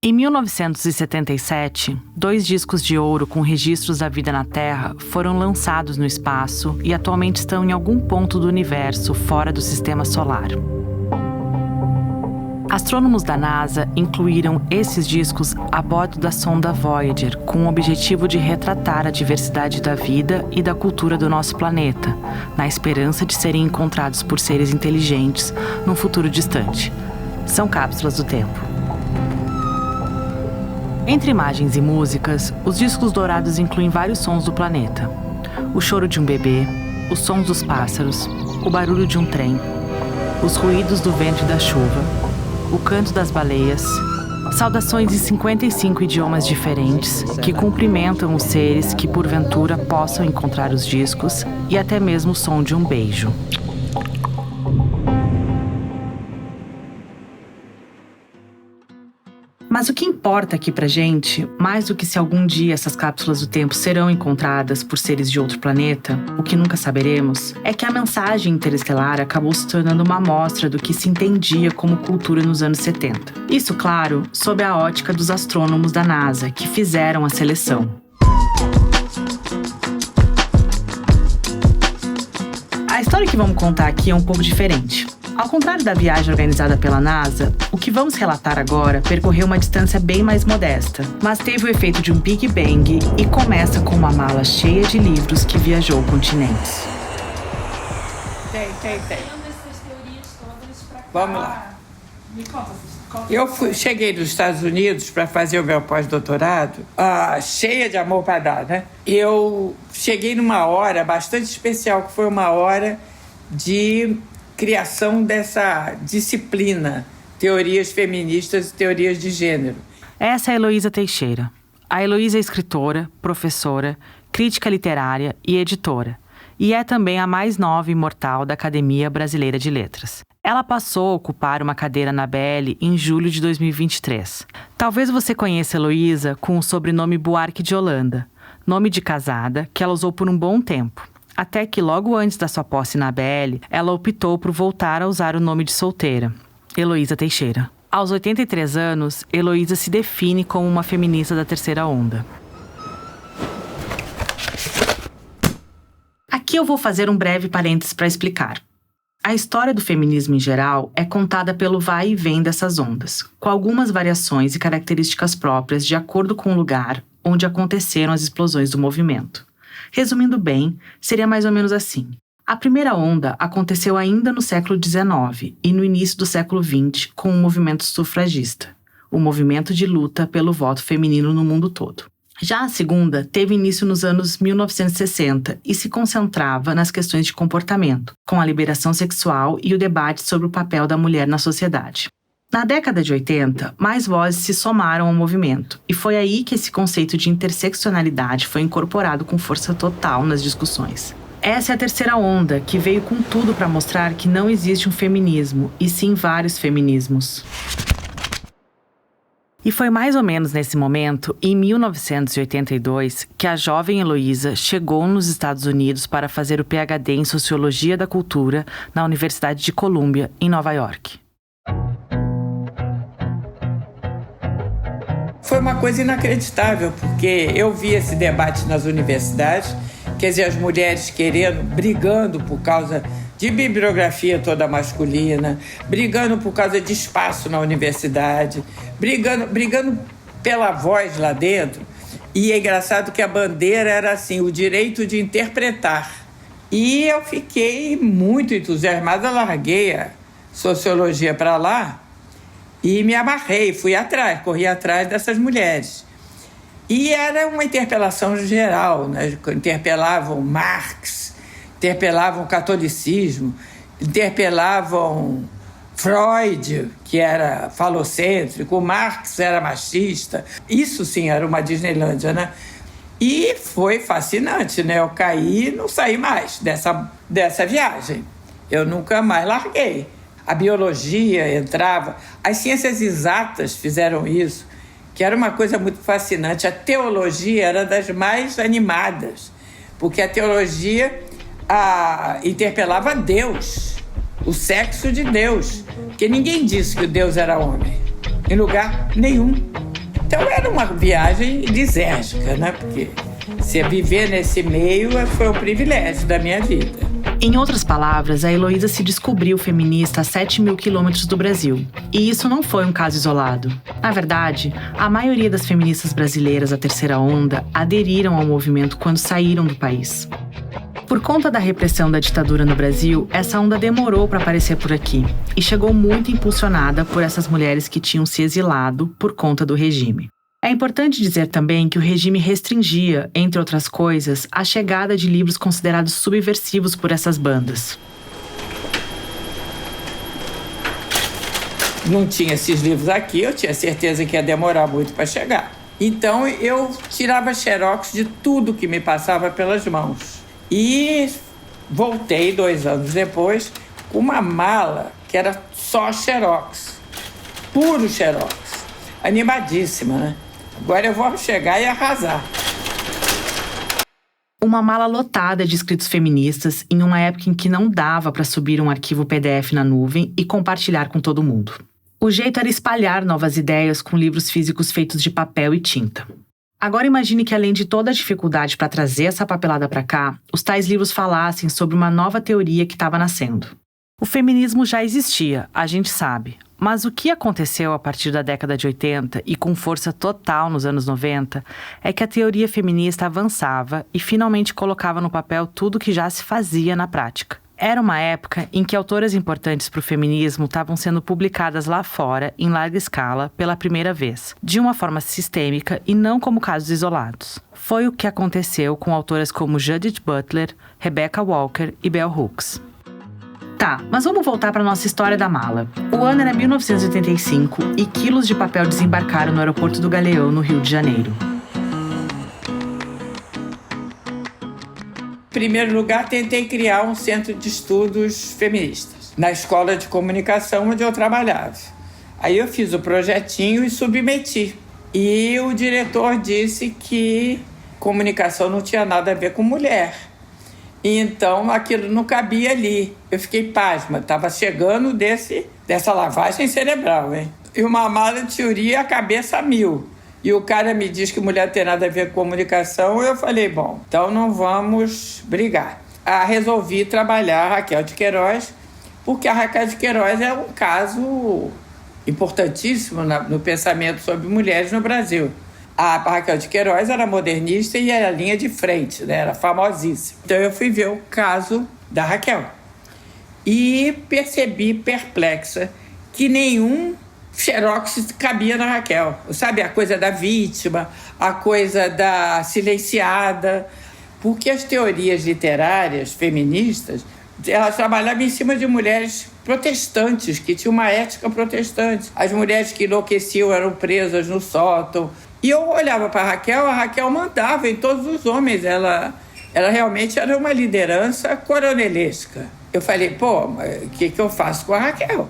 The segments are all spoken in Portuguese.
Em 1977, 2 discos de ouro com registros da vida na Terra foram lançados no espaço e atualmente estão em algum ponto do universo fora do sistema solar. Astrônomos da NASA incluíram esses discos a bordo da sonda Voyager com o objetivo de retratar a diversidade da vida e da cultura do nosso planeta, na esperança de serem encontrados por seres inteligentes num futuro distante. São cápsulas do tempo. Entre imagens e músicas, os discos dourados incluem vários sons do planeta. O choro de um bebê, os sons dos pássaros, o barulho de um trem, os ruídos do vento e da chuva, o canto das baleias, saudações em 55 idiomas diferentes que cumprimentam os seres que porventura possam encontrar os discos e até mesmo o som de um beijo. Mas o que importa aqui pra gente, mais do que se algum dia essas cápsulas do tempo serão encontradas por seres de outro planeta, o que nunca saberemos, é que a mensagem interestelar acabou se tornando uma amostra do que se entendia como cultura nos anos 70. Isso, claro, sob a ótica dos astrônomos da NASA, que fizeram a seleção. A história que vamos contar aqui é um pouco diferente. Ao contrário da viagem organizada pela NASA, o que vamos relatar agora percorreu uma distância bem mais modesta, mas teve o efeito de um Big Bang e começa com uma mala cheia de livros que viajou continentes. Tem. Vamos lá. Me conta. Cheguei nos Estados Unidos para fazer o meu pós-doutorado, cheia de amor para dar, né? Eu cheguei numa hora bastante especial, que foi uma hora de criação dessa disciplina, teorias feministas e teorias de gênero. Essa é a Heloísa Teixeira. A Heloísa é escritora, professora, crítica literária e editora. E é também a mais nova e imortal da Academia Brasileira de Letras. Ela passou a ocupar uma cadeira na ABL em julho de 2023. Talvez você conheça a Heloísa com o sobrenome Buarque de Holanda, nome de casada que ela usou por um bom tempo. Até que logo antes da sua posse na ABL, ela optou por voltar a usar o nome de solteira, Heloísa Teixeira. Aos 83 anos, Heloísa se define como uma feminista da terceira onda. Aqui eu vou fazer um breve parênteses para explicar. A história do feminismo em geral é contada pelo vai e vem dessas ondas, com algumas variações e características próprias de acordo com o lugar onde aconteceram as explosões do movimento. Resumindo bem, seria mais ou menos assim. A primeira onda aconteceu ainda no século XIX e no início do século XX com o movimento sufragista, o movimento de luta pelo voto feminino no mundo todo. Já a segunda teve início nos anos 1960 e se concentrava nas questões de comportamento, com a liberação sexual e o debate sobre o papel da mulher na sociedade. Na década de 80, mais vozes se somaram ao movimento, e foi aí que esse conceito de interseccionalidade foi incorporado com força total nas discussões. Essa é a terceira onda, que veio com tudo para mostrar que não existe um feminismo, e sim vários feminismos. E foi mais ou menos nesse momento, em 1982, que a jovem Heloísa chegou nos Estados Unidos para fazer o PhD em Sociologia da Cultura na Universidade de Columbia, em Nova York. Foi uma coisa inacreditável, porque eu vi esse debate nas universidades, quer dizer, as mulheres brigando por causa de bibliografia toda masculina, brigando por causa de espaço na universidade, brigando pela voz lá dentro. E é engraçado que a bandeira era assim, o direito de interpretar. E eu fiquei muito entusiasmada, larguei a sociologia para lá e me amarrei, corri atrás dessas mulheres. E era uma interpelação geral, né? Interpelavam Marx, interpelavam o catolicismo, interpelavam Freud, que era falocêntrico, Marx era machista. Isso sim era uma Disneylândia, né? E foi fascinante, né? Eu caí e não saí mais dessa viagem. Eu nunca mais larguei. A biologia entrava, as ciências exatas fizeram isso, que era uma coisa muito fascinante. A teologia era das mais animadas, porque a teologia interpelava Deus, o sexo de Deus, porque ninguém disse que o Deus era homem, em lugar nenhum. Então era uma viagem lisérgica, né? Porque se viver nesse meio foi um privilégio da minha vida. Em outras palavras, a Heloísa se descobriu feminista a 7.000 quilômetros do Brasil. E isso não foi um caso isolado. Na verdade, a maioria das feministas brasileiras da terceira onda aderiram ao movimento quando saíram do país. Por conta da repressão da ditadura no Brasil, essa onda demorou para aparecer por aqui e chegou muito impulsionada por essas mulheres que tinham se exilado por conta do regime. É importante dizer também que o regime restringia, entre outras coisas, a chegada de livros considerados subversivos por essas bandas. Não tinha esses livros aqui, eu tinha certeza que ia demorar muito para chegar. Então eu tirava xerox de tudo que me passava pelas mãos. E voltei 2 anos depois com uma mala que era só xerox, puro xerox, animadíssima, né? Agora eu vou chegar e arrasar. Uma mala lotada de escritos feministas em uma época em que não dava para subir um arquivo PDF na nuvem e compartilhar com todo mundo. O jeito era espalhar novas ideias com livros físicos feitos de papel e tinta. Agora imagine que, além de toda a dificuldade para trazer essa papelada para cá, os tais livros falassem sobre uma nova teoria que estava nascendo. O feminismo já existia, a gente sabe. Mas o que aconteceu a partir da década de 80 e com força total nos anos 90 é que a teoria feminista avançava e finalmente colocava no papel tudo que já se fazia na prática. Era uma época em que autoras importantes para o feminismo estavam sendo publicadas lá fora, em larga escala, pela primeira vez, de uma forma sistêmica e não como casos isolados. Foi o que aconteceu com autoras como Judith Butler, Rebecca Walker e Bell Hooks. Tá, mas vamos voltar para nossa história da mala. O ano era 1985 e quilos de papel desembarcaram no aeroporto do Galeão, no Rio de Janeiro. Em primeiro lugar, tentei criar um centro de estudos feministas, na escola de comunicação onde eu trabalhava. Aí eu fiz o projetinho e submeti. E o diretor disse que comunicação não tinha nada a ver com mulher. E então aquilo não cabia ali. Eu fiquei pasma, estava chegando dessa lavagem cerebral, hein? E uma mala de teoria, a cabeça a 1000. E o cara me diz que mulher tem nada a ver com comunicação. Eu falei, bom, então não vamos brigar. Resolvi trabalhar a Raquel de Queiroz, porque a Raquel de Queiroz é um caso importantíssimo no pensamento sobre mulheres no Brasil. A Raquel de Queiroz era modernista e era linha de frente, né? Era famosíssima. Então eu fui ver o caso da Raquel e percebi, perplexa, que nenhum xerox cabia na Raquel. Sabe, a coisa da vítima, a coisa da silenciada. Porque as teorias literárias feministas, elas trabalhavam em cima de mulheres protestantes, que tinham uma ética protestante. As mulheres que enlouqueciam eram presas no sótão. E eu olhava para a Raquel mandava em todos os homens. Ela realmente era uma liderança coronelesca. Eu falei, pô, mas o que eu faço com a Raquel?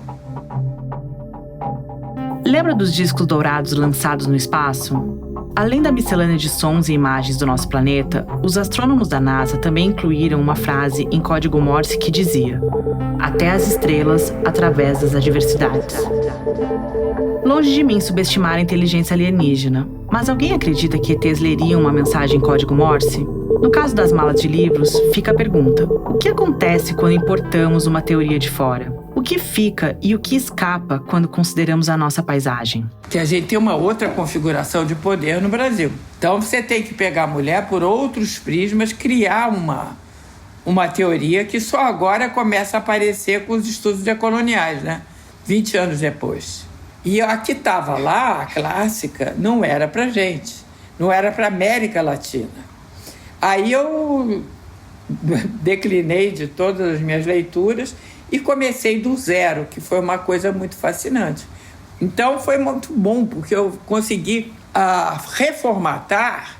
Lembra dos discos dourados lançados no espaço? Além da miscelânea de sons e imagens do nosso planeta, os astrônomos da NASA também incluíram uma frase em código Morse que dizia: "Até as estrelas, através das adversidades." Longe de mim subestimar a inteligência alienígena, mas alguém acredita que ETs leriam uma mensagem em código Morse? No caso das malas de livros, fica a pergunta: o que acontece quando importamos uma teoria de fora? O que fica e o que escapa quando consideramos a nossa paisagem? Que a gente tem uma outra configuração de poder no Brasil. Então você tem que pegar a mulher por outros prismas, criar uma teoria que só agora começa a aparecer com os estudos decoloniais, né? 20 anos depois. E a que estava lá, a clássica, não era para gente, não era para América Latina. Aí eu declinei de todas as minhas leituras e comecei do zero, que foi uma coisa muito fascinante. Então foi muito bom, porque eu consegui reformatar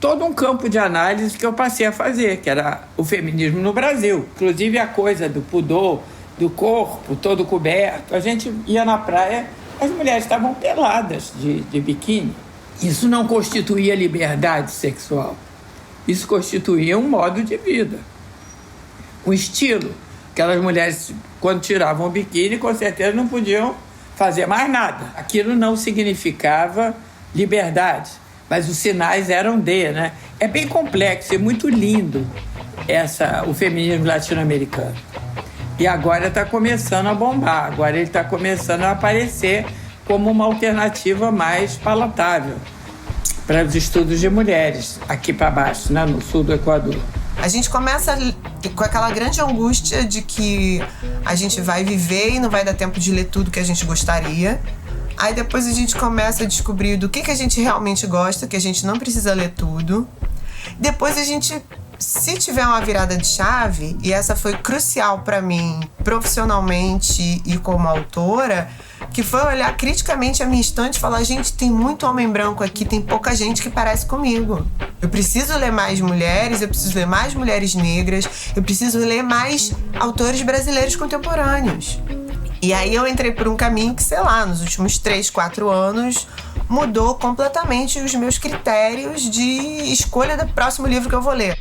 todo um campo de análise que eu passei a fazer, que era o feminismo no Brasil. Inclusive a coisa do pudor, do corpo todo coberto. A gente ia na praia, as mulheres estavam peladas de biquíni. Isso não constituía liberdade sexual. Isso constituía um modo de vida, um estilo. Aquelas mulheres, quando tiravam o biquíni, com certeza não podiam fazer mais nada. Aquilo não significava liberdade, mas os sinais eram D, né? É bem complexo e muito lindo o feminismo latino-americano. E agora está começando a bombar, agora ele está começando a aparecer como uma alternativa mais palatável para os estudos de mulheres, aqui para baixo, né, no sul do Equador. A gente começa com aquela grande angústia de que a gente vai viver e não vai dar tempo de ler tudo que a gente gostaria. Aí depois a gente começa a descobrir do que a gente realmente gosta, que a gente não precisa ler tudo. Depois a gente, se tiver uma virada de chave, e essa foi crucial para mim profissionalmente e como autora, que foi olhar criticamente a minha estante e falar: gente, tem muito homem branco aqui, tem pouca gente que parece comigo. Eu preciso ler mais mulheres, eu preciso ler mais mulheres negras, eu preciso ler mais autores brasileiros contemporâneos. E aí eu entrei por um caminho que, sei lá, nos últimos 3, 4 anos, mudou completamente os meus critérios de escolha do próximo livro que eu vou ler.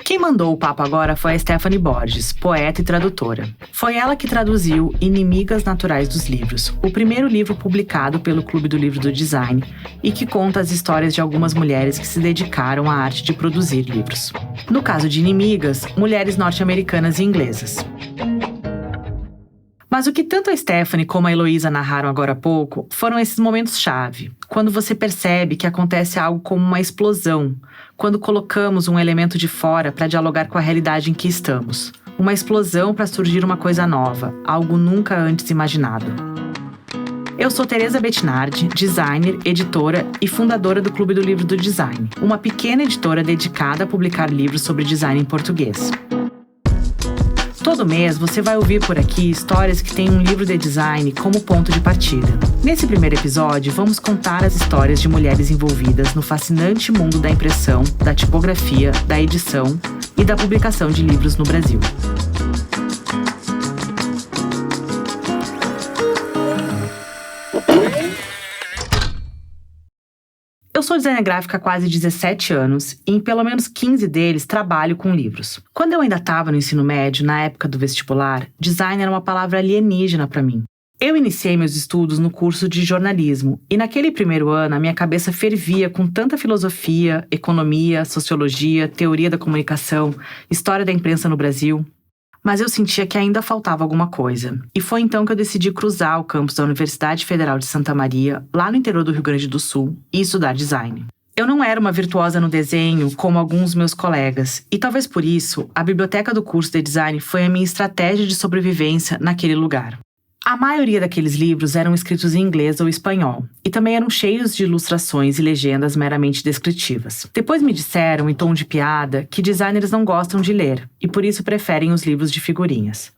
Quem mandou o papo agora foi a Stephanie Borges, poeta e tradutora. Foi ela que traduziu Inimigas Naturais dos Livros, o primeiro livro publicado pelo Clube do Livro do Design e que conta as histórias de algumas mulheres que se dedicaram à arte de produzir livros. No caso de Inimigas, mulheres norte-americanas e inglesas. Mas o que tanto a Stephanie como a Heloísa narraram agora há pouco foram esses momentos-chave, quando você percebe que acontece algo como uma explosão, quando colocamos um elemento de fora para dialogar com a realidade em que estamos. Uma explosão para surgir uma coisa nova, algo nunca antes imaginado. Eu sou Tereza Bettinardi, designer, editora e fundadora do Clube do Livro do Design, uma pequena editora dedicada a publicar livros sobre design em português. Todo mês você vai ouvir por aqui histórias que têm um livro de design como ponto de partida. Nesse primeiro episódio, vamos contar as histórias de mulheres envolvidas no fascinante mundo da impressão, da tipografia, da edição e da publicação de livros no Brasil. Eu sou designer gráfica há quase 17 anos e em pelo menos 15 deles trabalho com livros. Quando eu ainda estava no ensino médio, na época do vestibular, design era uma palavra alienígena para mim. Eu iniciei meus estudos no curso de jornalismo e naquele primeiro ano a minha cabeça fervia com tanta filosofia, economia, sociologia, teoria da comunicação, história da imprensa no Brasil. Mas eu sentia que ainda faltava alguma coisa. E foi então que eu decidi cruzar o campus da Universidade Federal de Santa Maria, lá no interior do Rio Grande do Sul, e estudar design. Eu não era uma virtuosa no desenho, como alguns meus colegas, e talvez por isso, a biblioteca do curso de design foi a minha estratégia de sobrevivência naquele lugar. A maioria daqueles livros eram escritos em inglês ou espanhol, e também eram cheios de ilustrações e legendas meramente descritivas. Depois me disseram, em tom de piada, que designers não gostam de ler, e por isso preferem os livros de figurinhas.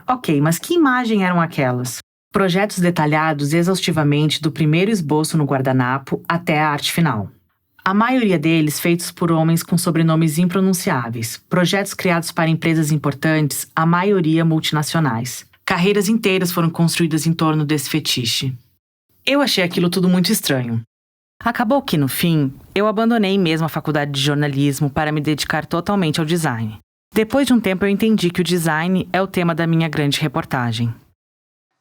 Ok, mas que imagem eram aquelas? Projetos detalhados exaustivamente do primeiro esboço no guardanapo até a arte final. A maioria deles feitos por homens com sobrenomes impronunciáveis, projetos criados para empresas importantes, a maioria multinacionais. Carreiras inteiras foram construídas em torno desse fetiche. Eu achei aquilo tudo muito estranho. Acabou que, no fim, eu abandonei mesmo a faculdade de jornalismo para me dedicar totalmente ao design. Depois de um tempo eu entendi que o design é o tema da minha grande reportagem.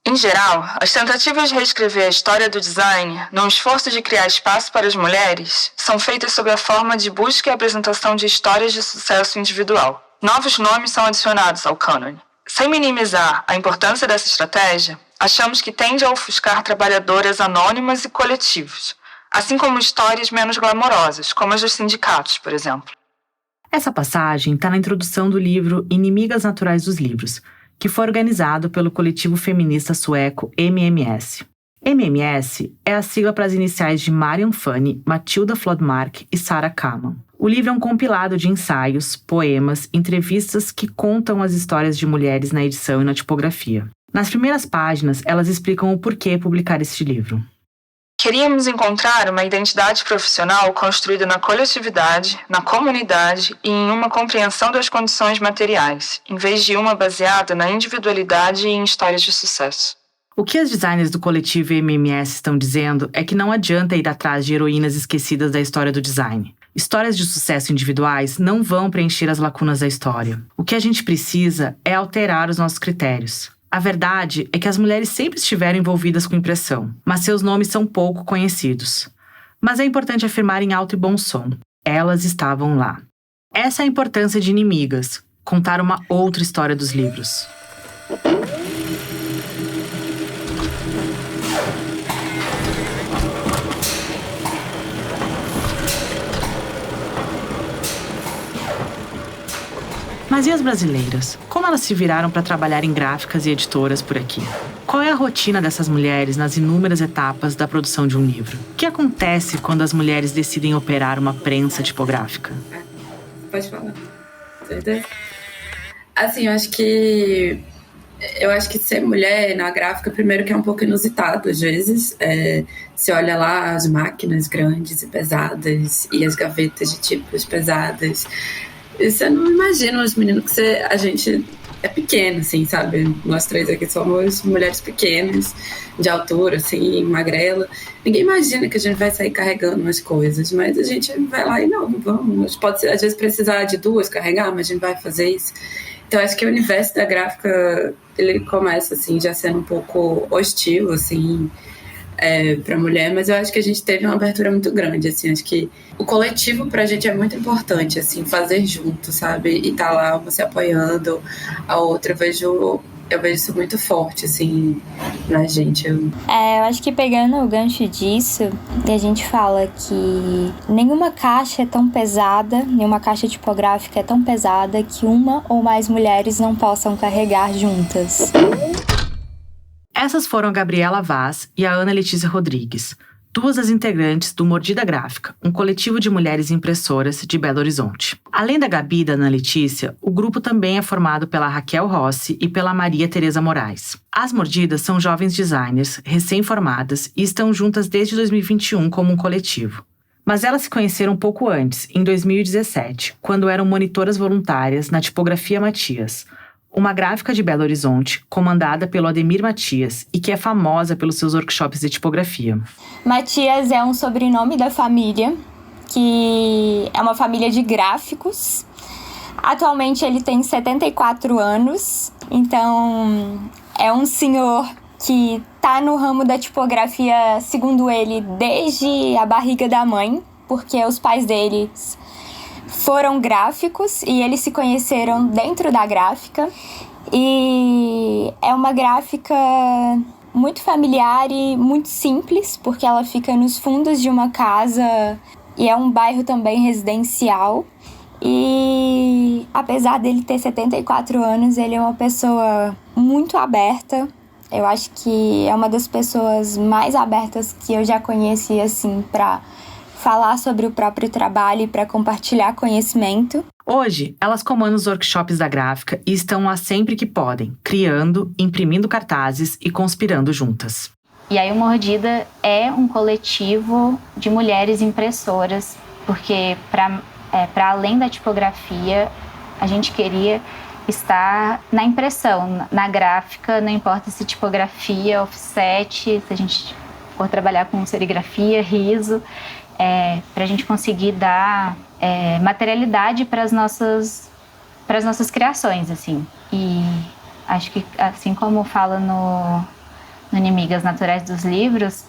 Em geral, as tentativas de reescrever a história do design, num esforço de criar espaço para as mulheres, são feitas sob a forma de busca e apresentação de histórias de sucesso individual. Novos nomes são adicionados ao cânone. Sem minimizar a importância dessa estratégia, achamos que tende a ofuscar trabalhadoras anônimas e coletivos, assim como histórias menos glamourosas, como as dos sindicatos, por exemplo. Essa passagem está na introdução do livro Inimigas Naturais dos Livros, que foi organizado pelo coletivo feminista sueco MMS. MMS é a sigla para as iniciais de Marion Fanny, Matilda Flodmark e Sarah Kaman. O livro é um compilado de ensaios, poemas, entrevistas que contam as histórias de mulheres na edição e na tipografia. Nas primeiras páginas, elas explicam o porquê publicar este livro. Queríamos encontrar uma identidade profissional construída na coletividade, na comunidade e em uma compreensão das condições materiais, em vez de uma baseada na individualidade e em histórias de sucesso. O que as designers do coletivo MMS estão dizendo é que não adianta ir atrás de heroínas esquecidas da história do design. Histórias de sucesso individuais não vão preencher as lacunas da história. O que a gente precisa é alterar os nossos critérios. A verdade é que as mulheres sempre estiveram envolvidas com impressão, mas seus nomes são pouco conhecidos. Mas é importante afirmar em alto e bom som. Elas estavam lá. Essa é a importância de Inimigas, contar uma outra história dos livros. Mas e as brasileiras? Como elas se viraram para trabalhar em gráficas e editoras por aqui? Qual é a rotina dessas mulheres nas inúmeras etapas da produção de um livro? O que acontece quando as mulheres decidem operar uma prensa tipográfica? Pode falar. Certeza? Assim, eu acho que ser mulher na gráfica, primeiro que é um pouco inusitado, às vezes. Você olha lá as máquinas grandes e pesadas e as gavetas de tipos pesadas. E você não imagina os meninos que a gente é pequeno, assim, sabe? Nós três aqui somos mulheres pequenas, de altura, assim, magrela. Ninguém imagina que a gente vai sair carregando as coisas, mas a gente vai lá e não, vamos. Pode, às vezes, precisar de duas carregar, mas a gente vai fazer isso. Então, acho que o universo da gráfica, ele começa, assim, já sendo um pouco hostil, assim, para a mulher, mas eu acho que a gente teve uma abertura muito grande, assim, acho que o coletivo pra gente é muito importante, assim, fazer junto, sabe, e tá lá uma se apoiando, a outra eu vejo isso muito forte, assim, na gente. Eu acho que pegando o gancho disso, a gente fala que nenhuma caixa é tão pesada, nenhuma caixa tipográfica é tão pesada que uma ou mais mulheres não possam carregar juntas. Essas foram a Gabriela Vaz e a Ana Letícia Rodrigues, duas das integrantes do Mordida Gráfica, um coletivo de mulheres impressoras de Belo Horizonte. Além da Gabi e da Ana Letícia, o grupo também é formado pela Raquel Rossi e pela Maria Tereza Moraes. As Mordidas são jovens designers, recém-formadas, e estão juntas desde 2021 como um coletivo. Mas elas se conheceram um pouco antes, em 2017, quando eram monitoras voluntárias na Tipografia Matias, uma gráfica de Belo Horizonte, comandada pelo Ademir Matias e que é famosa pelos seus workshops de tipografia. Matias é um sobrenome da família, que é uma família de gráficos. Atualmente ele tem 74 anos, então é um senhor que está no ramo da tipografia, segundo ele, desde a barriga da mãe, porque os pais deles foram gráficos e eles se conheceram dentro da gráfica. E é uma gráfica muito familiar e muito simples, porque ela fica nos fundos de uma casa e é um bairro também residencial. E apesar dele ter 74 anos, ele é uma pessoa muito aberta. Eu acho que é uma das pessoas mais abertas que eu já conheci, assim, para falar sobre o próprio trabalho e para compartilhar conhecimento. Hoje, elas comandam os workshops da gráfica e estão lá sempre que podem, criando, imprimindo cartazes e conspirando juntas. E aí o Mordida é um coletivo de mulheres impressoras, porque para além da tipografia, a gente queria estar na impressão, na gráfica, não importa se tipografia, offset, se a gente for trabalhar com serigrafia, riso, para a gente conseguir dar materialidade para as nossas criações, assim. E acho que, assim como fala no Inimigas Naturais dos Livros,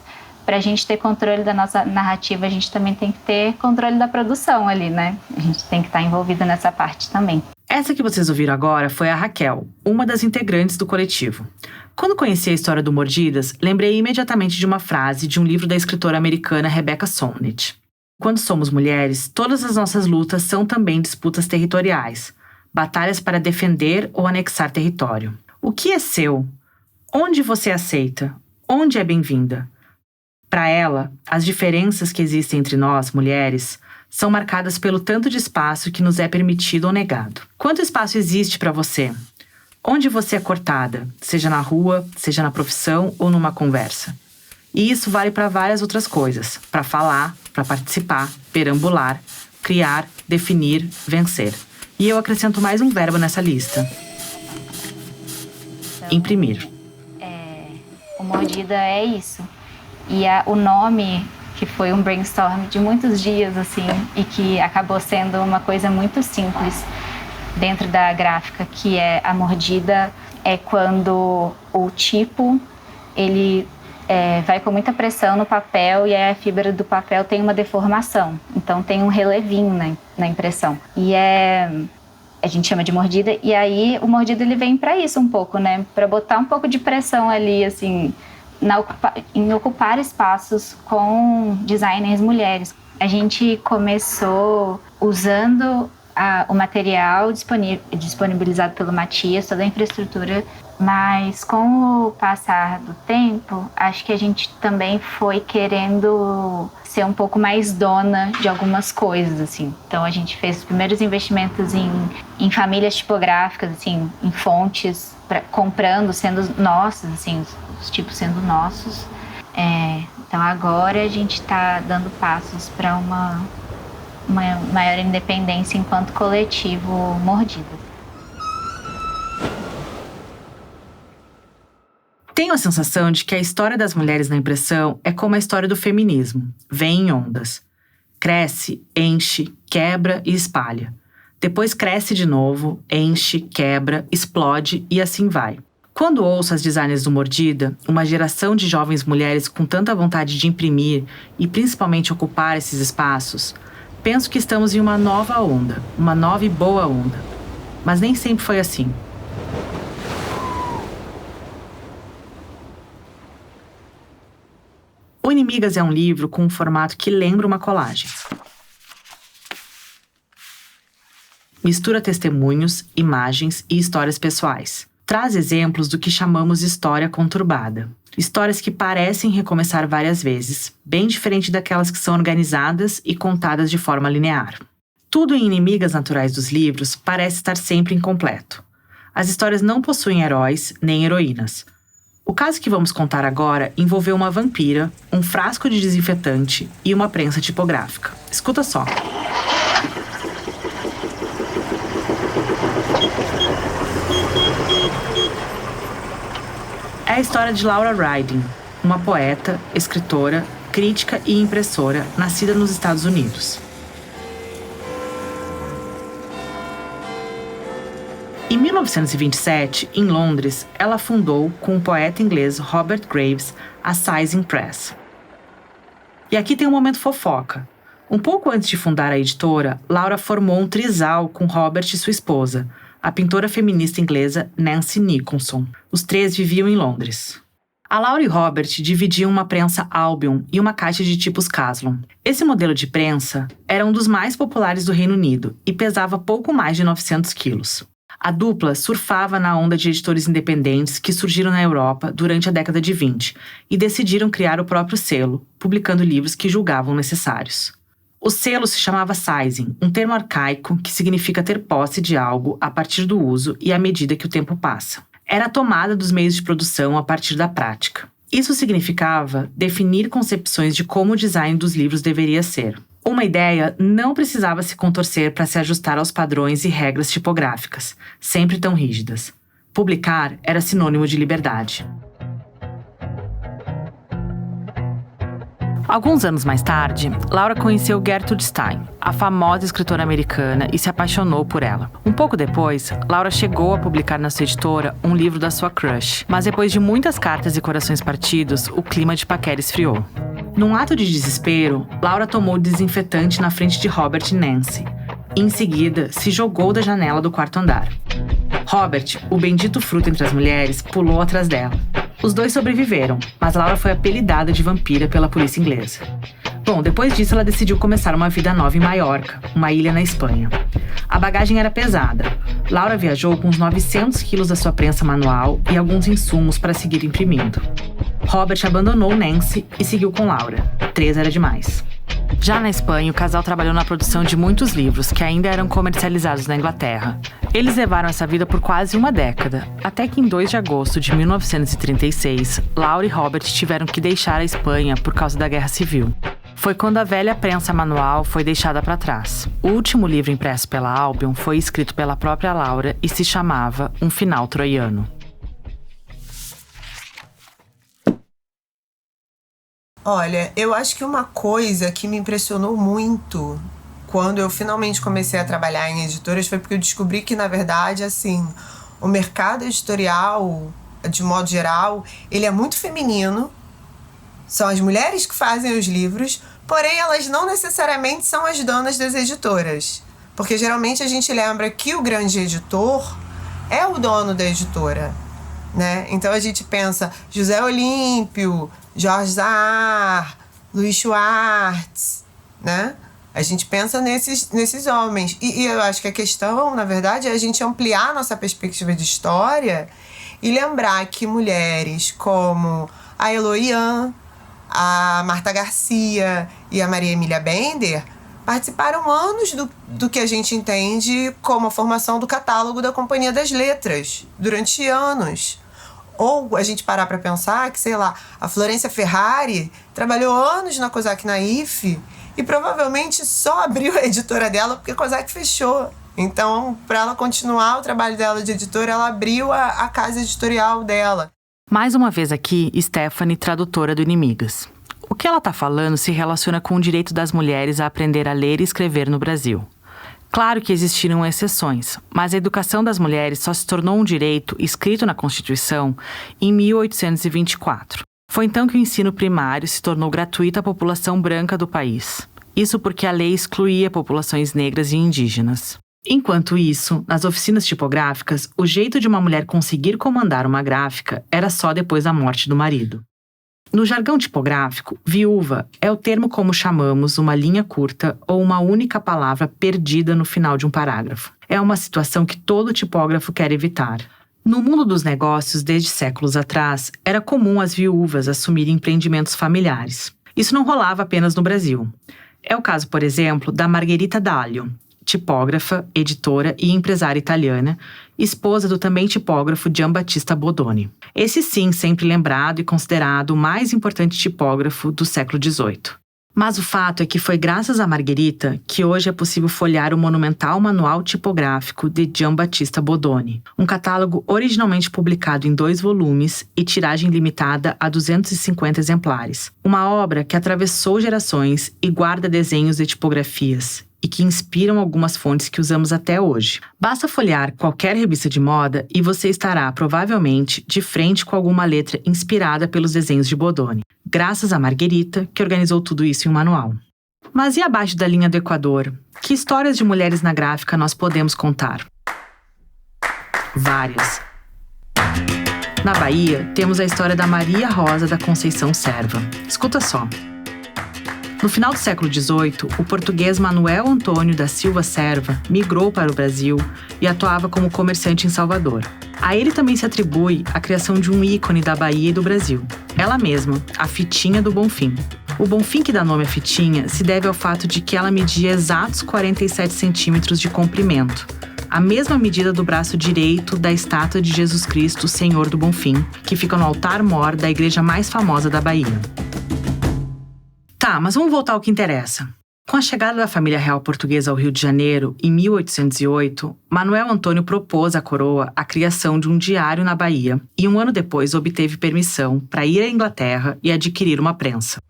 para a gente ter controle da nossa narrativa, a gente também tem que ter controle da produção ali, né? A gente tem que estar envolvida nessa parte também. Essa que vocês ouviram agora foi a Raquel, uma das integrantes do coletivo. Quando conheci a história do Mordidas, lembrei imediatamente de uma frase de um livro da escritora americana Rebecca Solnit. Quando somos mulheres, todas as nossas lutas são também disputas territoriais, batalhas para defender ou anexar território. O que é seu? Onde você aceita? Onde é bem-vinda? Para ela, as diferenças que existem entre nós, mulheres, são marcadas pelo tanto de espaço que nos é permitido ou negado. Quanto espaço existe para você? Onde você é cortada, seja na rua, seja na profissão ou numa conversa. E isso vale para várias outras coisas, para falar, para participar, perambular, criar, definir, vencer. E eu acrescento mais um verbo nessa lista. Então, imprimir. O Mordida é isso. E o nome, que foi um brainstorm de muitos dias, assim, e que acabou sendo uma coisa muito simples dentro da gráfica, que é a mordida, é quando o tipo, ele vai com muita pressão no papel e a fibra do papel tem uma deformação. Então tem um relevinho na impressão. E a gente chama de mordida. E aí o mordido ele vem para isso um pouco, né? Para botar um pouco de pressão ali, assim, em ocupar espaços com designers mulheres. A gente começou usando o material disponibilizado pelo Matias, toda a infraestrutura, mas com o passar do tempo, acho que a gente também foi querendo ser um pouco mais dona de algumas coisas, assim. Então a gente fez os primeiros investimentos em famílias tipográficas, assim, em fontes, comprando, sendo nossos, assim, os tipos sendo nossos. Então agora a gente está dando passos para uma maior independência enquanto coletivo Mordida. Tenho a sensação de que a história das mulheres na impressão é como a história do feminismo. Vem em ondas. Cresce, enche, quebra e espalha. Depois cresce de novo, enche, quebra, explode e assim vai. Quando ouço as designers do Mordida, uma geração de jovens mulheres com tanta vontade de imprimir e principalmente ocupar esses espaços, penso que estamos em uma nova onda, uma nova e boa onda. Mas nem sempre foi assim. O Inimigas é um livro com um formato que lembra uma colagem. Mistura testemunhos, imagens e histórias pessoais. Traz exemplos do que chamamos de história conturbada. Histórias que parecem recomeçar várias vezes, bem diferente daquelas que são organizadas e contadas de forma linear. Tudo em Inimigas Naturais dos livros parece estar sempre incompleto. As histórias não possuem heróis nem heroínas. O caso que vamos contar agora envolveu uma vampira, um frasco de desinfetante e uma prensa tipográfica. Escuta só. É a história de Laura Riding, uma poeta, escritora, crítica e impressora nascida nos Estados Unidos. Em 1927, em Londres, ela fundou com o poeta inglês Robert Graves a Sizing Press. E aqui tem um momento fofoca. Um pouco antes de fundar a editora, Laura formou um trisal com Robert e sua esposa, a pintora feminista inglesa Nancy Nicholson. Os três viviam em Londres. A Laura e Robert dividiam uma prensa Albion e uma caixa de tipos Caslon. Esse modelo de prensa era um dos mais populares do Reino Unido e pesava pouco mais de 900 quilos. A dupla surfava na onda de editores independentes que surgiram na Europa durante a década de 20 e decidiram criar o próprio selo, publicando livros que julgavam necessários. O selo se chamava sizing, um termo arcaico que significa ter posse de algo a partir do uso e à medida que o tempo passa. Era a tomada dos meios de produção a partir da prática. Isso significava definir concepções de como o design dos livros deveria ser. Uma ideia não precisava se contorcer para se ajustar aos padrões e regras tipográficas, sempre tão rígidas. Publicar era sinônimo de liberdade. Alguns anos mais tarde, Laura conheceu Gertrude Stein, a famosa escritora americana, e se apaixonou por ela. Um pouco depois, Laura chegou a publicar na sua editora um livro da sua crush, mas depois de muitas cartas e corações partidos, o clima de paquera esfriou. Num ato de desespero, Laura tomou o desinfetante na frente de Robert e Nancy. E, em seguida, se jogou da janela do quarto andar. Robert, o bendito fruto entre as mulheres, pulou atrás dela. Os dois sobreviveram, mas Laura foi apelidada de vampira pela polícia inglesa. Bom, depois disso ela decidiu começar uma vida nova em Maiorca, uma ilha na Espanha. A bagagem era pesada. Laura viajou com uns 900 quilos da sua prensa manual e alguns insumos para seguir imprimindo. Robert abandonou Nancy e seguiu com Laura. 3 era demais. Já na Espanha, o casal trabalhou na produção de muitos livros que ainda eram comercializados na Inglaterra. Eles levaram essa vida por quase uma década, até que em 2 de agosto de 1936, Laura e Robert tiveram que deixar a Espanha por causa da Guerra Civil. Foi quando a velha prensa manual foi deixada para trás. O último livro impresso pela Albion foi escrito pela própria Laura e se chamava Um Final Troiano. Olha, eu acho que uma coisa que me impressionou muito quando eu finalmente comecei a trabalhar em editoras foi porque eu descobri que, na verdade, assim, o mercado editorial, de modo geral, ele é muito feminino São as mulheres que fazem os livros, porém elas não necessariamente são as donas das editoras. Porque geralmente a gente lembra que o grande editor é o dono da editora, né? Então a gente pensa José Olímpio, Jorge Zahar, Luiz Schwartz, né? A gente pensa nesses homens. E eu acho que a questão, na verdade, é a gente ampliar nossa perspectiva de história e lembrar que mulheres como a Eloian, a Marta Garcia e a Maria Emília Bender participaram anos do que a gente entende como a formação do catálogo da Companhia das Letras, durante anos. Ou a gente parar para pensar que, sei lá, a Florência Ferrari trabalhou anos na Cosac Naif e provavelmente só abriu a editora dela porque a Cosac fechou. Então, para ela continuar o trabalho dela de editora, ela abriu a casa editorial dela. Mais uma vez aqui, Stephanie, tradutora do Inimigas. O que ela está falando se relaciona com o direito das mulheres a aprender a ler e escrever no Brasil. Claro que existiram exceções, mas a educação das mulheres só se tornou um direito escrito na Constituição em 1824. Foi então que o ensino primário se tornou gratuito à população branca do país. Isso porque a lei excluía populações negras e indígenas. Enquanto isso, nas oficinas tipográficas, o jeito de uma mulher conseguir comandar uma gráfica era só depois da morte do marido. No jargão tipográfico, viúva é o termo como chamamos uma linha curta ou uma única palavra perdida no final de um parágrafo. É uma situação que todo tipógrafo quer evitar. No mundo dos negócios, desde séculos atrás, era comum as viúvas assumirem empreendimentos familiares. Isso não rolava apenas no Brasil. É o caso, por exemplo, da Margherita Daglio, tipógrafa, editora e empresária italiana, esposa do também tipógrafo Giambattista Bodoni. Esse sim sempre lembrado e considerado o mais importante tipógrafo do século XVIII. Mas o fato é que foi graças a Margherita que hoje é possível folhear o monumental Manual Tipográfico de Giambattista Bodoni, um catálogo originalmente publicado em 2 volumes e tiragem limitada a 250 exemplares. Uma obra que atravessou gerações e guarda desenhos de tipografias e que inspiram algumas fontes que usamos até hoje. Basta folhear qualquer revista de moda e você estará, provavelmente, de frente com alguma letra inspirada pelos desenhos de Bodoni, graças a Margherita, que organizou tudo isso em um manual. Mas e abaixo da linha do Equador? Que histórias de mulheres na gráfica nós podemos contar? Várias. Na Bahia, temos a história da Maria Rosa da Conceição Serva. Escuta só. No final do século XVIII, o português Manuel Antônio da Silva Serva migrou para o Brasil e atuava como comerciante em Salvador. A ele também se atribui a criação de um ícone da Bahia e do Brasil. Ela mesma, a Fitinha do Bonfim. O Bonfim que dá nome à Fitinha se deve ao fato de que ela media exatos 47 centímetros de comprimento, a mesma medida do braço direito da estátua de Jesus Cristo, Senhor do Bonfim, que fica no altar-mor da igreja mais famosa da Bahia. Tá, mas vamos voltar ao que interessa. Com a chegada da família real portuguesa ao Rio de Janeiro, em 1808, Manuel Antônio propôs à coroa a criação de um diário na Bahia e 1 ano depois obteve permissão para ir à Inglaterra e adquirir uma prensa.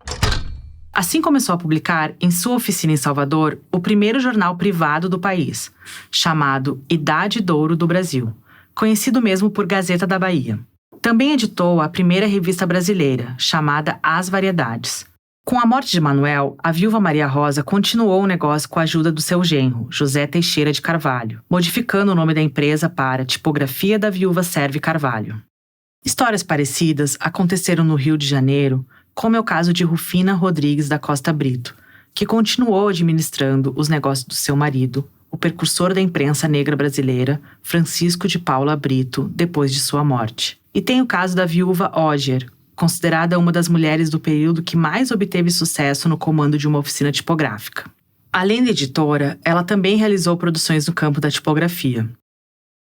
Assim começou a publicar, em sua oficina em Salvador, o primeiro jornal privado do país, chamado Idade d'Ouro do Brasil, conhecido mesmo por Gazeta da Bahia. Também editou a primeira revista brasileira, chamada As Variedades. Com a morte de Manuel, a viúva Maria Rosa continuou o negócio com a ajuda do seu genro, José Teixeira de Carvalho, modificando o nome da empresa para Tipografia da Viúva Serve Carvalho. Histórias parecidas aconteceram no Rio de Janeiro, como é o caso de Rufina Rodrigues da Costa Brito, que continuou administrando os negócios do seu marido, o precursor da imprensa negra brasileira, Francisco de Paula Brito, depois de sua morte. E tem o caso da viúva Ogier, considerada uma das mulheres do período que mais obteve sucesso no comando de uma oficina tipográfica. Além de editora, ela também realizou produções no campo da tipografia.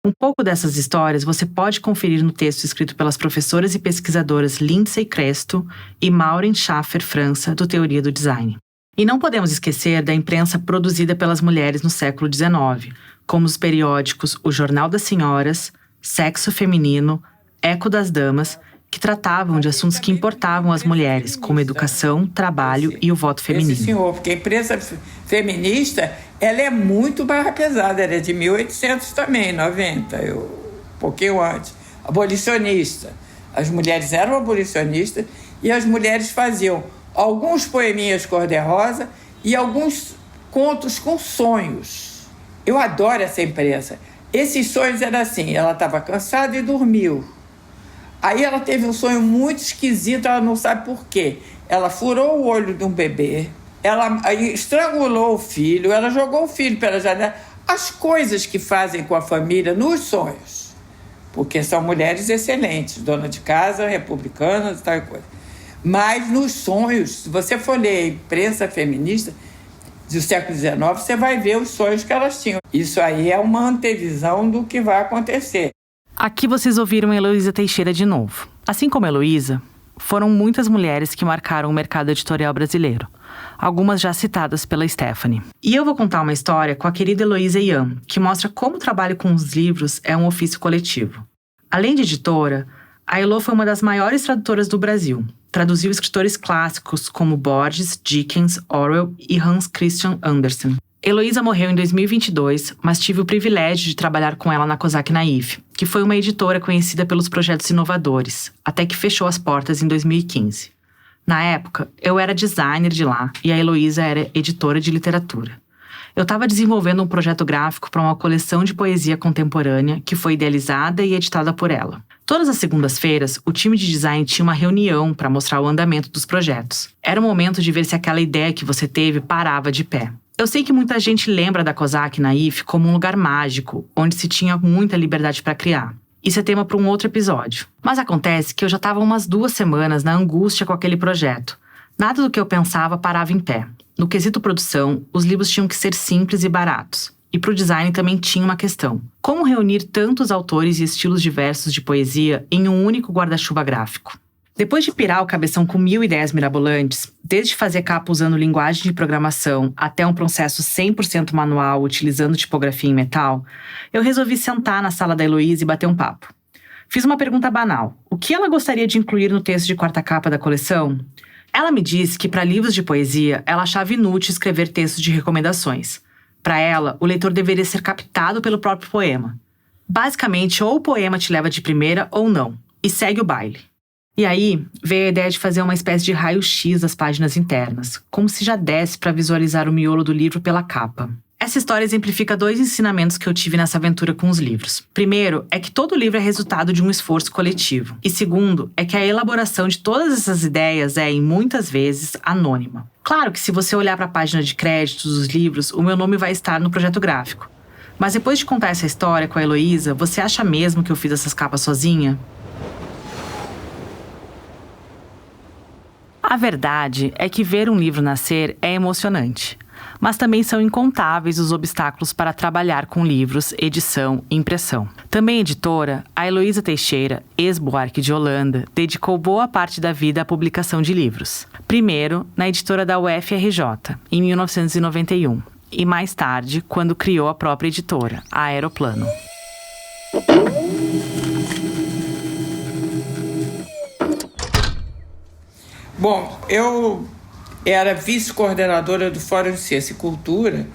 Um pouco dessas histórias você pode conferir no texto escrito pelas professoras e pesquisadoras Lindsay Cresto e Maureen Schaffer França, do Teoria do Design. E não podemos esquecer da imprensa produzida pelas mulheres no século XIX, como os periódicos O Jornal das Senhoras, Sexo Feminino, Eco das Damas, que tratavam de assuntos que importavam às mulheres, como educação, trabalho e o voto feminino. Esse senhor, porque a imprensa feminista, ela é muito barra pesada, ela é de 1800 também, 90, um pouquinho antes. Abolicionista. As mulheres eram abolicionistas e as mulheres faziam alguns poeminhas cor-de-rosa e alguns contos com sonhos. Eu adoro essa imprensa. Esses sonhos eram assim, ela estava cansada e dormiu. Aí ela teve um sonho muito esquisito, ela não sabe por quê. Ela furou o olho de um bebê, ela estrangulou o filho, ela jogou o filho pela janela. As coisas que fazem com a família nos sonhos. Porque são mulheres excelentes, dona de casa, republicanas e tal coisa. Mas nos sonhos, se você for ler a imprensa feminista do século XIX, você vai ver os sonhos que elas tinham. Isso aí é uma antevisão do que vai acontecer. Aqui vocês ouviram a Heloísa Teixeira de novo. Assim como a Heloísa, foram muitas mulheres que marcaram o mercado editorial brasileiro, algumas já citadas pela Stephanie. E eu vou contar uma história com a querida Heloísa Ian, que mostra como o trabalho com os livros é um ofício coletivo. Além de editora, a Elo foi uma das maiores tradutoras do Brasil. Traduziu escritores clássicos como Borges, Dickens, Orwell e Hans Christian Andersen. Heloísa morreu em 2022, mas tive o privilégio de trabalhar com ela na Cosac Naif, que foi uma editora conhecida pelos projetos inovadores, até que fechou as portas em 2015. Na época, eu era designer de lá e a Heloísa era editora de literatura. Eu estava desenvolvendo um projeto gráfico para uma coleção de poesia contemporânea que foi idealizada e editada por ela. Todas as segundas-feiras, o time de design tinha uma reunião para mostrar o andamento dos projetos. Era o momento de ver se aquela ideia que você teve parava de pé. Eu sei que muita gente lembra da Cosac Naif como um lugar mágico, onde se tinha muita liberdade para criar. Isso é tema para um outro episódio. Mas acontece que eu já estava umas 2 semanas na angústia com aquele projeto. Nada do que eu pensava parava em pé. No quesito produção, os livros tinham que ser simples e baratos. E para o design também tinha uma questão. Como reunir tantos autores e estilos diversos de poesia em um único guarda-chuva gráfico? Depois de pirar o cabeção com 1000 ideias mirabolantes, desde fazer capa usando linguagem de programação até um processo 100% manual utilizando tipografia em metal, eu resolvi sentar na sala da Heloísa e bater um papo. Fiz uma pergunta banal. O que ela gostaria de incluir no texto de quarta capa da coleção? Ela me disse que para livros de poesia, ela achava inútil escrever textos de recomendações. Para ela, o leitor deveria ser captado pelo próprio poema. Basicamente, ou o poema te leva de primeira ou não, e segue o baile. E aí, veio a ideia de fazer uma espécie de raio-x das páginas internas, como se já desse para visualizar o miolo do livro pela capa. Essa história exemplifica 2 ensinamentos que eu tive nessa aventura com os livros. Primeiro, é que todo livro é resultado de um esforço coletivo. E segundo, é que a elaboração de todas essas ideias é, em muitas vezes, anônima. Claro que se você olhar para a página de créditos dos livros, o meu nome vai estar no projeto gráfico. Mas depois de contar essa história com a Heloísa, você acha mesmo que eu fiz essas capas sozinha? A verdade é que ver um livro nascer é emocionante, mas também são incontáveis os obstáculos para trabalhar com livros, edição e impressão. Também editora, a Heloísa Teixeira, ex-Buarque de Holanda, dedicou boa parte da vida à publicação de livros. Primeiro, na editora da UFRJ, em 1991, e mais tarde, quando criou a própria editora, a Aeroplano. Bom, eu era vice-coordenadora do Fórum de Ciência e Cultura,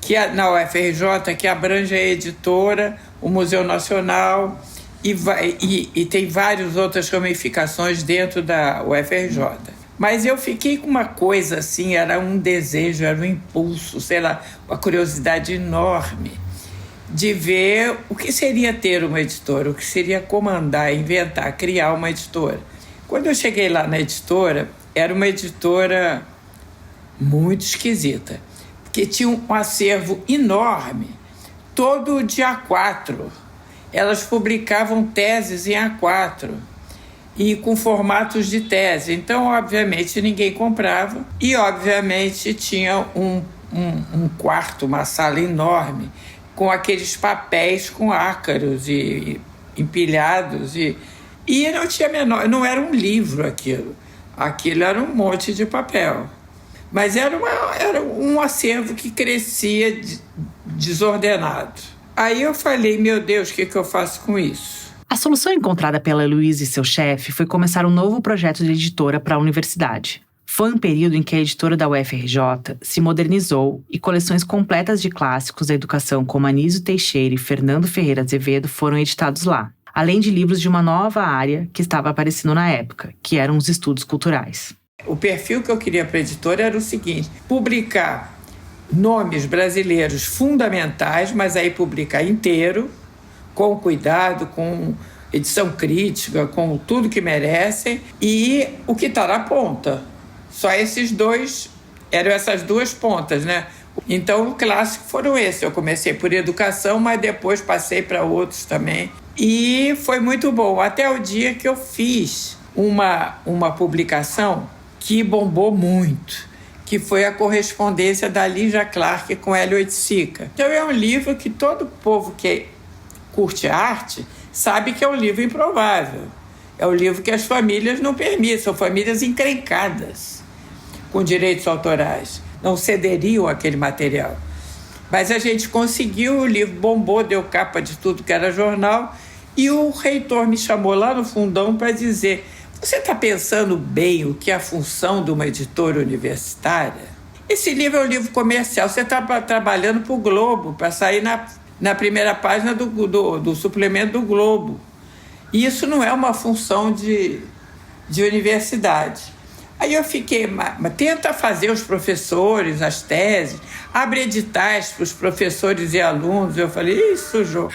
que é na UFRJ, que abrange a editora, o Museu Nacional e tem várias outras ramificações dentro da UFRJ. Mas eu fiquei com uma coisa assim, era um desejo, era um impulso, sei lá, uma curiosidade enorme de ver o que seria ter uma editora, o que seria comandar, inventar, criar uma editora. Quando eu cheguei lá na editora, era uma editora muito esquisita, porque tinha um acervo enorme, todo de A4. Elas publicavam teses em A4 e com formatos de tese. Então, obviamente, ninguém comprava. E, obviamente, tinha um quarto, uma sala enorme, com aqueles papéis com ácaros e empilhados. E não tinha não era um livro aquilo. Aquilo era um monte de papel. Mas era um acervo que crescia desordenado. Aí eu falei, meu Deus, o que eu faço com isso? A solução encontrada pela Heloísa e seu chefe foi começar um novo projeto de editora para a universidade. Foi um período em que a editora da UFRJ se modernizou e coleções completas de clássicos da educação como Anísio Teixeira e Fernando Ferreira Azevedo foram editados lá. além de livros de uma nova área que estava aparecendo na época, que eram os estudos culturais. O perfil que eu queria para a editora era o seguinte: publicar nomes brasileiros fundamentais, mas aí publicar inteiro, com cuidado, com edição crítica, com tudo que merecem, e o que está na ponta. Só esses dois, eram essas duas pontas, né? Então, o clássico foram esses. Eu comecei por educação, mas depois passei para outros também. E foi muito bom, até o dia que eu fiz uma publicação que bombou muito, que foi a correspondência da Lígia Clark com Hélio Oiticica. Então, é um livro que todo povo que curte arte sabe que é um livro improvável. É um livro que as famílias não permitem, são famílias encrencadas com direitos autorais. Não cederiam aquele material. Mas a gente conseguiu, o livro bombou, deu capa de tudo que era jornal, e o reitor me chamou lá no fundão para dizer: você está pensando bem o que é a função de uma editora universitária? Esse livro é um livro comercial, você está trabalhando para o Globo, para sair na primeira página do suplemento do Globo. E isso não é uma função de universidade. Aí eu fiquei, mas tenta fazer os professores, as teses, abre editais para os professores e alunos. Eu falei, isso, Jô.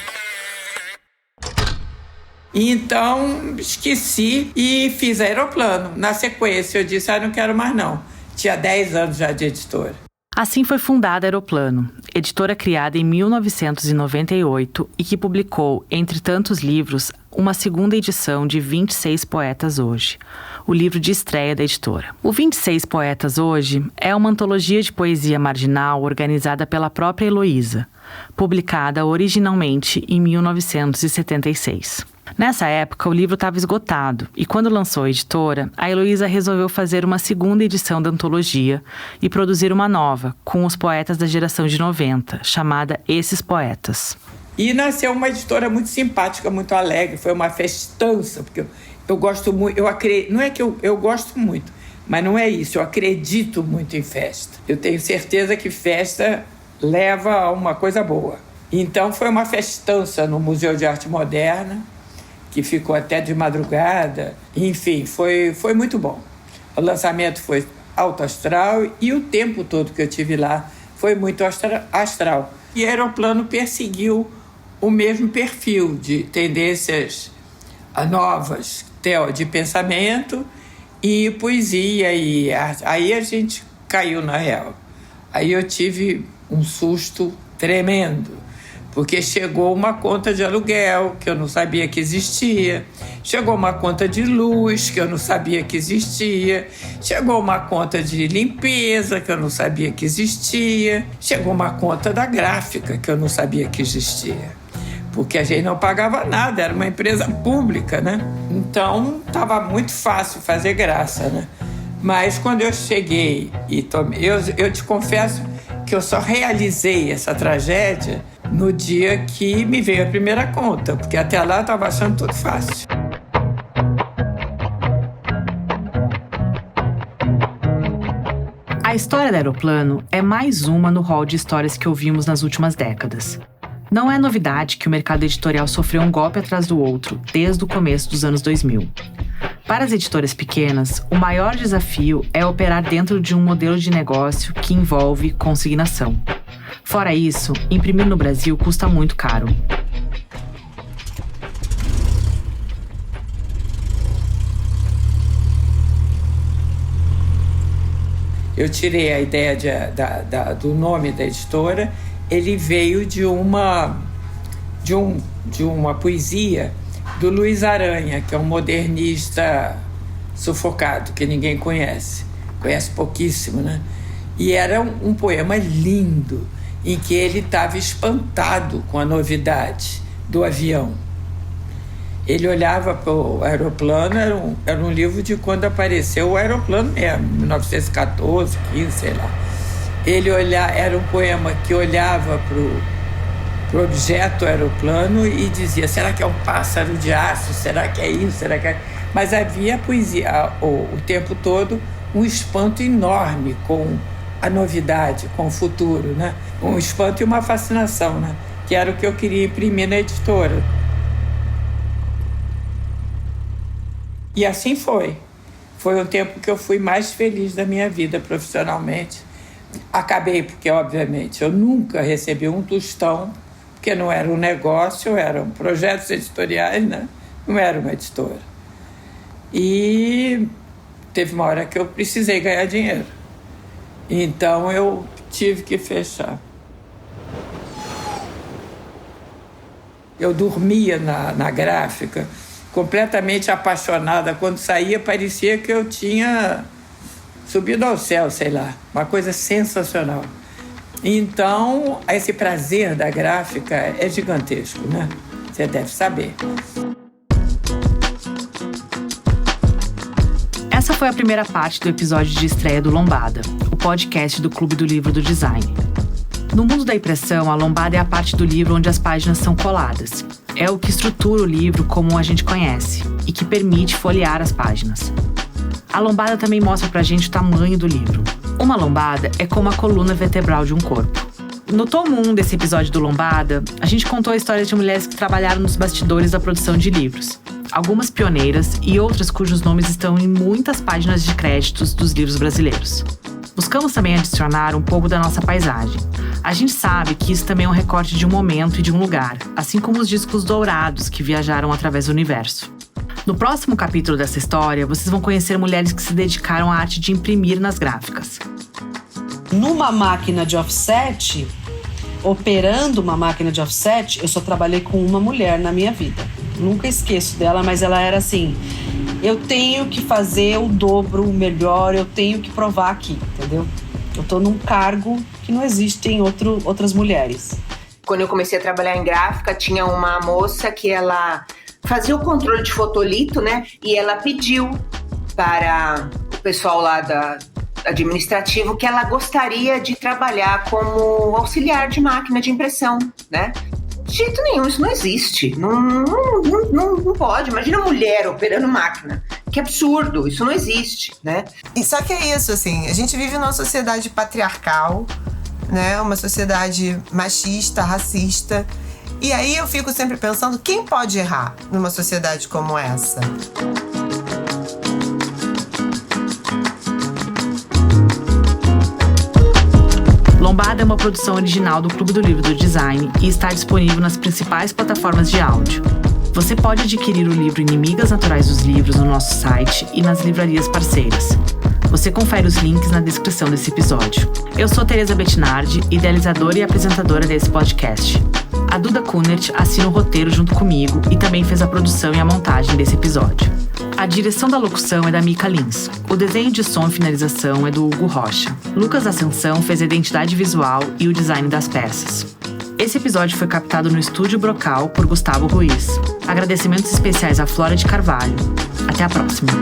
Então, esqueci e fiz Aeroplano. Na sequência, eu disse, não quero mais não. Tinha 10 anos já de editora. Assim foi fundada Aeroplano, editora criada em 1998 e que publicou, entre tantos livros, uma segunda edição de 26 Poetas Hoje, o livro de estreia da editora. O 26 Poetas Hoje é uma antologia de poesia marginal organizada pela própria Heloísa, publicada originalmente em 1976. Nessa época, o livro estava esgotado e, quando lançou a editora, a Heloísa resolveu fazer uma segunda edição da antologia e produzir uma nova, com os poetas da geração de 90, chamada Esses Poetas. E nasceu uma editora muito simpática, muito alegre, foi uma festança, porque eu gosto muito, não é que eu gosto muito, mas não é isso, eu acredito muito em festa. Eu tenho certeza que festa leva a uma coisa boa. Então foi uma festança no Museu de Arte Moderna, que ficou até de madrugada. Enfim, foi muito bom. O lançamento foi alto astral e o tempo todo que eu tive lá foi muito astral. E Aeroplano perseguiu o mesmo perfil de tendências novas de pensamento e poesia e arte. Aí a gente caiu na real. Aí eu tive um susto tremendo, porque chegou uma conta de aluguel que eu não sabia que existia, chegou uma conta de luz que eu não sabia que existia, chegou uma conta de limpeza que eu não sabia que existia, chegou uma conta da gráfica que eu não sabia que existia, porque a gente não pagava nada, era uma empresa pública, né? Então estava muito fácil fazer graça, né? Mas quando eu cheguei e tomei, eu te confesso que eu só realizei essa tragédia no dia que me veio a primeira conta, porque até lá eu estava achando tudo fácil. A história da Aeroplano é mais uma no rol de histórias que ouvimos nas últimas décadas. Não é novidade que o mercado editorial sofreu um golpe atrás do outro desde o começo dos anos 2000. Para as editoras pequenas, o maior desafio é operar dentro de um modelo de negócio que envolve consignação. Fora isso, imprimir no Brasil custa muito caro. Eu tirei a ideia do nome da editora. Ele veio de uma poesia do Luiz Aranha, que é um modernista sufocado, que ninguém conhece pouquíssimo, né? E era um poema lindo, em que ele estava espantado com a novidade do avião. Ele olhava para o Aeroplano, era um livro de quando apareceu o Aeroplano mesmo, 1914, 15, sei lá. Era um poema que olhava para o objeto aeroplano e dizia, será que é um pássaro de aço? Será que é isso? Será que é... Mas havia poesia, o tempo todo, um espanto enorme com a novidade, com o futuro, né? Um espanto e uma fascinação, né? Que era o que eu queria imprimir na editora. E assim foi. Foi um tempo que eu fui mais feliz da minha vida profissionalmente. Acabei porque, obviamente, eu nunca recebi um tostão, porque não era um negócio, eram projetos editoriais, né? Não era uma editora. E teve uma hora que eu precisei ganhar dinheiro. Então eu tive que fechar. Eu dormia na gráfica, completamente apaixonada. Quando saía, parecia que eu tinha subido ao céu, sei lá. Uma coisa sensacional. Então, esse prazer da gráfica é gigantesco, né? Você deve saber. Essa foi a primeira parte do episódio de estreia do Lombada, o podcast do Clube do Livro do Design. No mundo da impressão, a lombada é a parte do livro onde as páginas são coladas. É o que estrutura o livro como a gente conhece e que permite folhear as páginas. A lombada também mostra pra gente o tamanho do livro. Uma lombada é como a coluna vertebral de um corpo. No tomo 1 desse episódio do Lombada, a gente contou a história de mulheres que trabalharam nos bastidores da produção de livros. Algumas pioneiras e outras cujos nomes estão em muitas páginas de créditos dos livros brasileiros. Buscamos também adicionar um pouco da nossa paisagem. A gente sabe que isso também é um recorte de um momento e de um lugar, assim como os discos dourados que viajaram através do universo. No próximo capítulo dessa história, vocês vão conhecer mulheres que se dedicaram à arte de imprimir nas gráficas. Numa máquina de offset, operando uma máquina de offset, eu só trabalhei com uma mulher na minha vida. Nunca esqueço dela, mas ela era assim: eu tenho que fazer o dobro, o melhor, eu tenho que provar aqui, entendeu? Eu tô num cargo que não existe em outras mulheres. Quando eu comecei a trabalhar em gráfica, tinha uma moça que ela fazia o controle de fotolito, né? E ela pediu para o pessoal lá da administrativo que ela gostaria de trabalhar como auxiliar de máquina de impressão, né? De jeito nenhum, isso não existe. Não pode. Imagina mulher operando máquina. Que absurdo, isso não existe, né? E só que é isso, assim, a gente vive numa sociedade patriarcal, né? Uma sociedade machista, racista. E aí eu fico sempre pensando, quem pode errar numa sociedade como essa? Lombada é uma produção original do Clube do Livro do Design e está disponível nas principais plataformas de áudio. Você pode adquirir o livro Inimigas Naturais dos Livros no nosso site e nas livrarias parceiras. Você confere os links na descrição desse episódio. Eu sou Tereza Bettinardi, idealizadora e apresentadora desse podcast. A Duda Kunert assina o roteiro junto comigo e também fez a produção e a montagem desse episódio. A direção da locução é da Mica Lins. O desenho de som e finalização é do Hugo Rocha. Lucas Ascensão fez a identidade visual e o design das peças. Esse episódio foi captado no Estúdio Brocal por Gustavo Ruiz. Agradecimentos especiais a Flora de Carvalho. Até a próxima!